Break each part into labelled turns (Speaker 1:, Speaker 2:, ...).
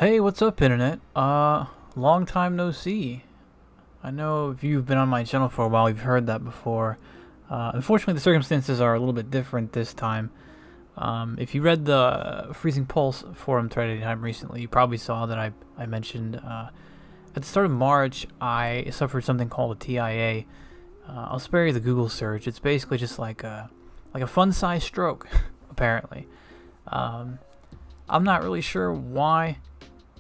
Speaker 1: Hey, what's up, internet? Long time no see. I know if you've been on my channel for a while, you've heard that before. Unfortunately, the circumstances are a little bit different this time. If you read the Freezing Pulse forum thread anytime recently, you probably saw that I mentioned at the start of March, I suffered something called a TIA. I'll spare you the Google search. It's basically just like a fun-sized stroke, apparently. I'm not really sure why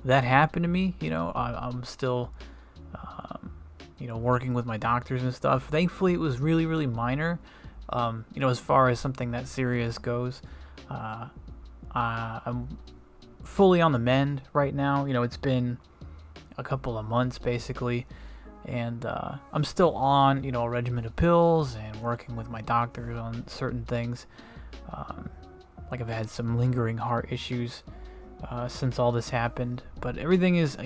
Speaker 1: that happened to me. I'm still, working with my doctors and stuff. Thankfully, it was really, really minor. As far as something that serious goes, I'm fully on the mend right now. It's been a couple of months basically, and I'm still on, a regimen of pills and working with my doctors on certain things. Like I've had some lingering heart issues since all this happened, but everything is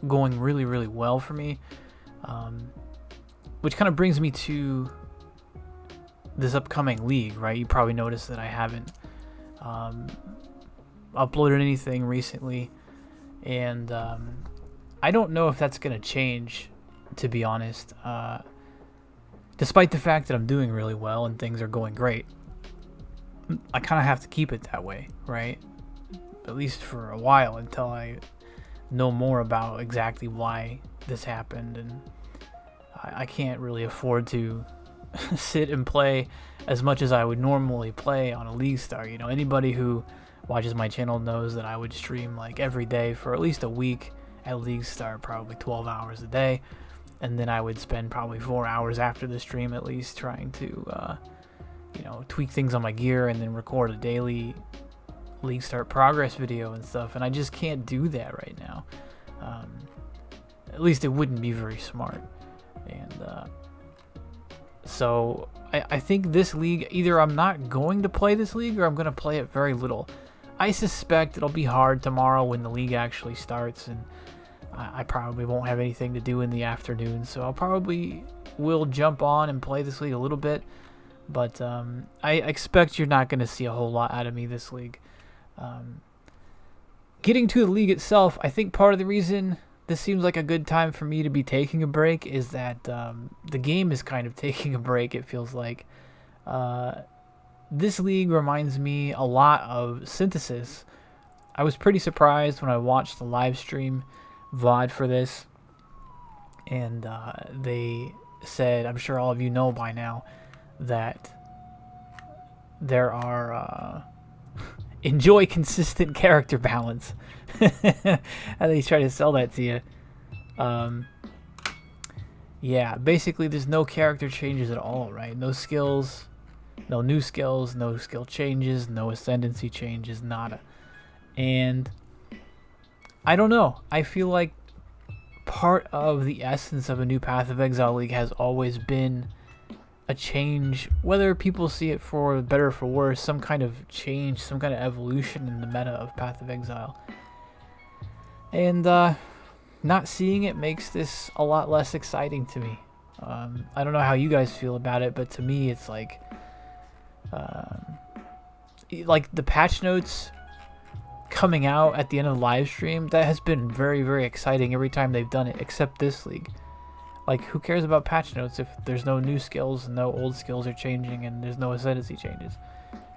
Speaker 1: going really, really well for me, which kind of brings me to this upcoming league, right? You probably noticed that I haven't uploaded anything recently, and I don't know if that's gonna change, to be honest. Despite the fact that I'm doing really well and things are going great, I kind of have to keep it that way, right? At least for a while, until I know more about exactly why this happened. And I can't really afford to sit and play as much as I would normally play on a League Star. Anybody who watches my channel knows that I would stream like every day for at least a week at League Star, probably 12 hours a day, and then I would spend probably 4 hours after the stream at least trying to tweak things on my gear and then record a daily League Start progress video and stuff, and I just can't do that right now. At least it wouldn't be very smart. And so I think this league, either I'm not going to play this league or I'm going to play it very little. I suspect it'll be hard tomorrow when the league actually starts, and I probably won't have anything to do in the afternoon, so I'll probably will jump on and play this league a little bit. But I expect you're not going to see a whole lot out of me this league. Getting to the league itself, I think part of the reason this seems like a good time for me to be taking a break is that the game is kind of taking a break, it feels like. This league reminds me a lot of Synthesis. I was pretty surprised when I watched the live stream VOD for this, and they said, I'm sure all of you know by now, that there are enjoy consistent character balance. And they try to sell that to you. Yeah, basically there's no character changes at all, right? No skills, no new skills, no skill changes, no ascendancy changes, nada. And I don't know, I feel like part of the essence of a new Path of Exile league has always been a change, whether people see it for better or for worse, some kind of change, some kind of evolution in the meta of Path of Exile. And not seeing it makes this a lot less exciting to me. I don't know how you guys feel about it, but to me it's like the patch notes coming out at the end of the live stream, that has been very, very exciting every time they've done it, except this league. Like, who cares about patch notes if there's no new skills, no old skills are changing, and there's no ascendancy changes?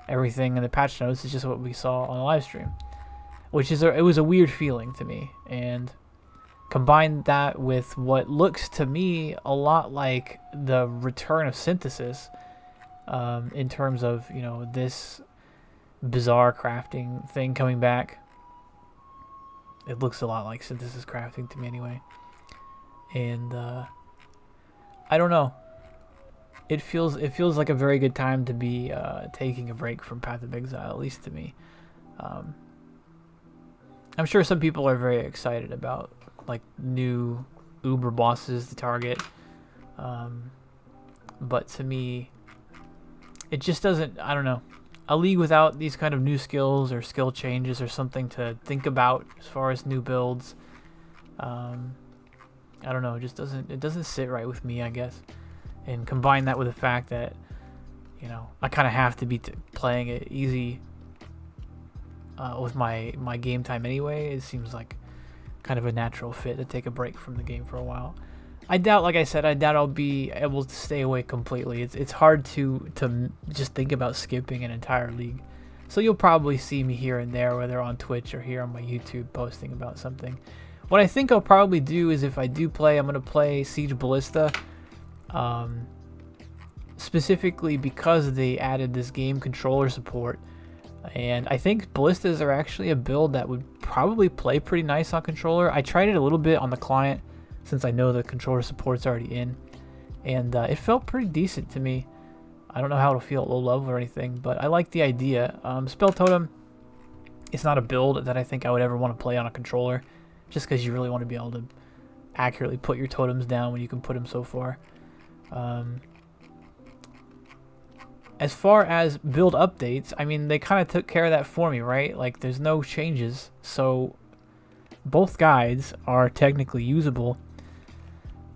Speaker 1: Everything in the patch notes is just what we saw on the live stream, which is it was a weird feeling to me. And combine that with what looks to me a lot like the return of Synthesis, in terms of this bizarre crafting thing coming back. It looks a lot like Synthesis crafting to me anyway. And I don't know. It feels like a very good time to be taking a break from Path of Exile, at least to me. I'm sure some people are very excited about like new Uber bosses to target, but to me, it just doesn't. I don't know. A league without these kind of new skills or skill changes or something to think about as far as new builds. I don't know, it just doesn't sit right with me, I guess. And combine that with the fact that, I kind of have to be playing it easy with my game time anyway. It seems like kind of a natural fit to take a break from the game for a while. I doubt, like I said, I doubt I'll be able to stay away completely. It's hard to just think about skipping an entire league. So you'll probably see me here and there, whether on Twitch or here on my YouTube, posting about something. What I think I'll probably do is, if I do play, I'm going to play Siege Ballista. Specifically because they added this game controller support. And I think Ballistas are actually a build that would probably play pretty nice on controller. I tried it a little bit on the client, since I know the controller support's already in. And it felt pretty decent to me. I don't know how it'll feel at low level or anything, but I like the idea. Spell Totem, it's not a build that I think I would ever want to play on a controller, just because you really want to be able to accurately put your totems down when you can put them so far. As far as build updates, I mean, they kind of took care of that for me, right? Like, there's no changes, so both guides are technically usable.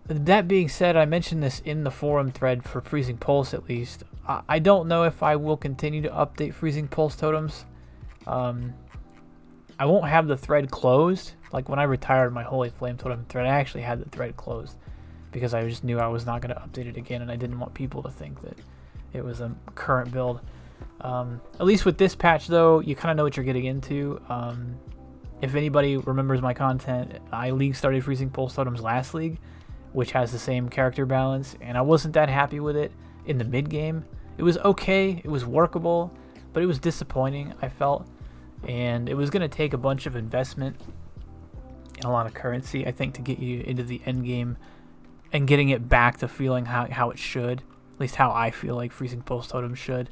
Speaker 1: That being said, I mentioned this in the forum thread for Freezing Pulse, at least. I don't know if I will continue to update Freezing Pulse totems. I won't have the thread closed. Like, when I retired my Holy Flame totem thread, I actually had the thread closed because I just knew I was not going to update it again, and I didn't want people to think that it was a current build. At least with this patch, though, you kind of know what you're getting into. If anybody remembers my content, I league started Freezing Pulse totems last league, which has the same character balance, and I wasn't that happy with it in the mid game. It was okay, it was workable, but it was disappointing, I felt, and it was going to take a bunch of investment and a lot of currency, I think, to get you into the end game and getting it back to feeling how it should, at least how I feel like Freezing Pulse totems should.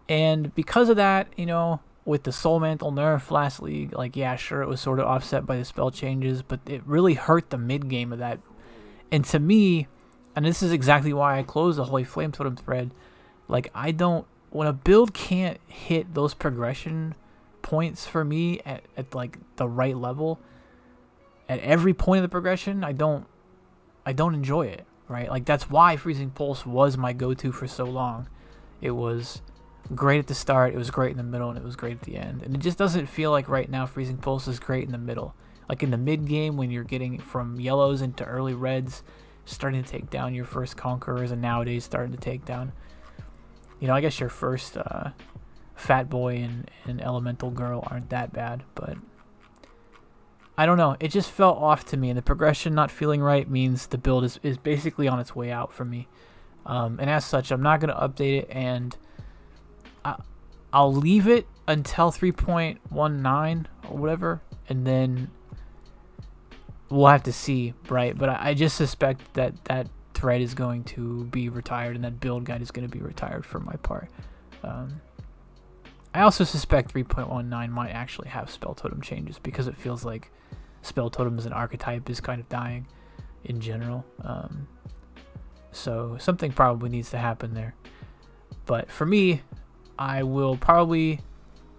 Speaker 1: And because of that, you know, with the Soul Mantle nerf last league, like, yeah, sure, it was sort of offset by the spell changes, but it really hurt the mid game of that. And to me, and this is exactly why I closed the Holy Flame totem thread, like, I don't, when a build can't hit those progression points for me at like the right level at every point of the progression, I don't enjoy it, right? Like, that's why Freezing Pulse was my go-to for so long. It was great at the start, it was great in the middle, and it was great at the end. And it just doesn't feel like right now Freezing Pulse is great in the middle. Like in the mid game, when you're getting from yellows into early reds, starting to take down your first conquerors, and nowadays starting to take down, you know, I guess your first Fat Boy and Elemental Girl aren't that bad, but I don't know. It just felt off to me, and the progression not feeling right means the build is basically on its way out for me. And as such, I'm not going to update it, and I'll leave it until 3.19 or whatever, and then we'll have to see, right? But I just suspect that thread is going to be retired, and that build guide is going to be retired for my part. I also suspect 3.19 might actually have spell totem changes, because it feels like spell totem as an archetype is kind of dying in general. So something probably needs to happen there. But for me, I will probably,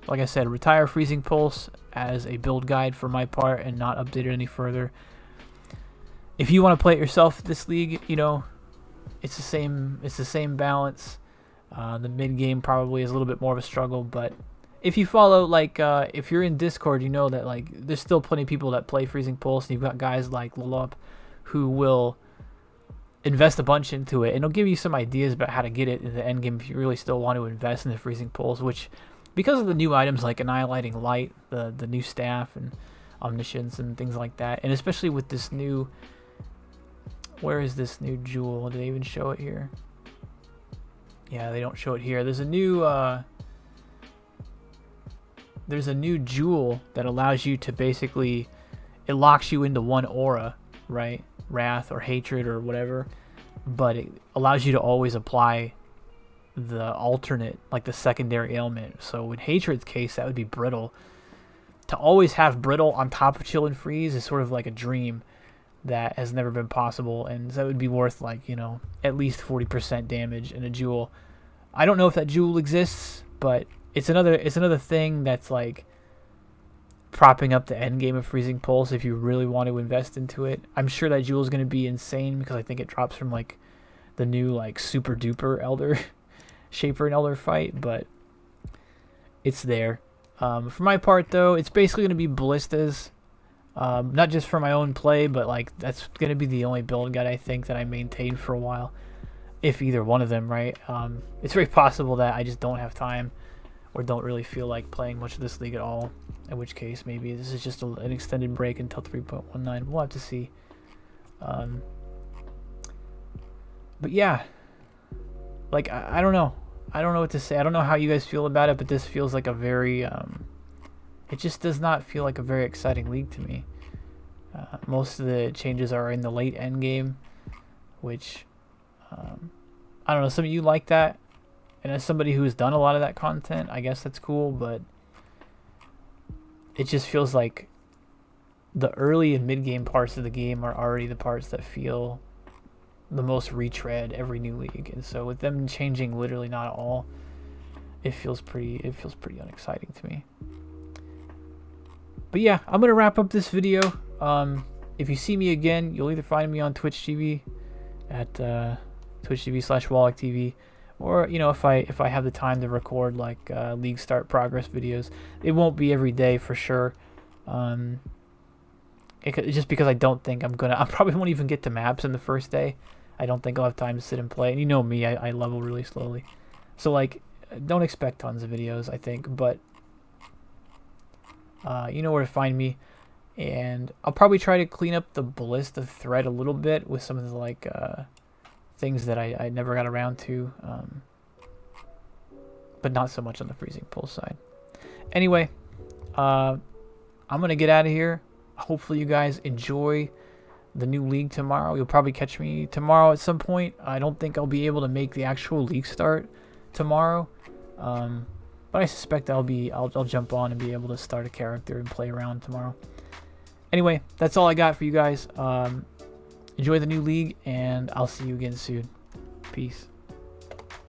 Speaker 1: like I said, retire Freezing Pulse as a build guide for my part and not update it any further. If you want to play it yourself this league, you know, it's the same balance. The mid game probably is a little bit more of a struggle, but if you follow, like, if you're in Discord, you know that, like, there's still plenty of people that play Freezing Pulse, and you've got guys like Wallach who will invest a bunch into it, and it'll give you some ideas about how to get it in the end game if you really still want to invest in the Freezing Pulse, which, because of the new items like Annihilating Light, the new staff, and Omniscience, and things like that, and especially with this new, where is this new jewel? Did they even show it here? Yeah, they don't show it here. There's a new jewel that allows you to basically, it locks you into one aura, right? Wrath or Hatred or whatever, but it allows you to always apply the alternate, like the secondary ailment. So in Hatred's case, that would be Brittle. To always have Brittle on top of Chill and Freeze is sort of like a dream that has never been possible, and that would be worth, like, you know, at least 40% damage in a jewel. I don't know if that jewel exists, but it's another thing that's like propping up the end game of Freezing Pulse if you really want to invest into it. I'm sure that jewel is going to be insane, because I think it drops from like the new like super duper Elder Shaper and Elder fight, but it's there. For my part, though, it's basically going to be Ballistas. Not just for my own play, but like that's gonna be the only build guide I think that I maintain for a while, if either one of them, right? It's very possible that I just don't have time or don't really feel like playing much of this league at all, in which case maybe this is just an extended break until 3.19. We'll have to see. But yeah, like I don't know. I don't know what to say. I don't know how you guys feel about it, but this feels like a very it just does not feel like a very exciting league to me. Most of the changes are in the late end game, which I don't know. Some of you like that, and as somebody who's done a lot of that content, I guess that's cool. But it just feels like the early and mid game parts of the game are already the parts that feel the most retread every new league, and so with them changing literally not at all, it feels pretty unexciting to me. But yeah, I'm gonna wrap up this video. If you see me again, you'll either find me on Twitch TV at Twitch TV/Wallach TV, or you know, if I have the time to record like league start progress videos. It won't be every day for sure. Just because I don't think I probably won't even get to maps in the first day. I don't think I'll have time to sit and play. And you know me, I level really slowly. So like, don't expect tons of videos, I think. But you know where to find me. And I'll probably try to clean up the Ballista thread a little bit with some of the like things that I never got around to. But not so much on the freezing pulse side. Anyway, I'm going to get out of here. Hopefully you guys enjoy the new league tomorrow. You'll probably catch me tomorrow at some point. I don't think I'll be able to make the actual league start tomorrow, but I suspect I'll jump on and be able to start a character and play around tomorrow. Anyway, that's all I got for you guys. Enjoy the new league, and I'll see you again soon. Peace.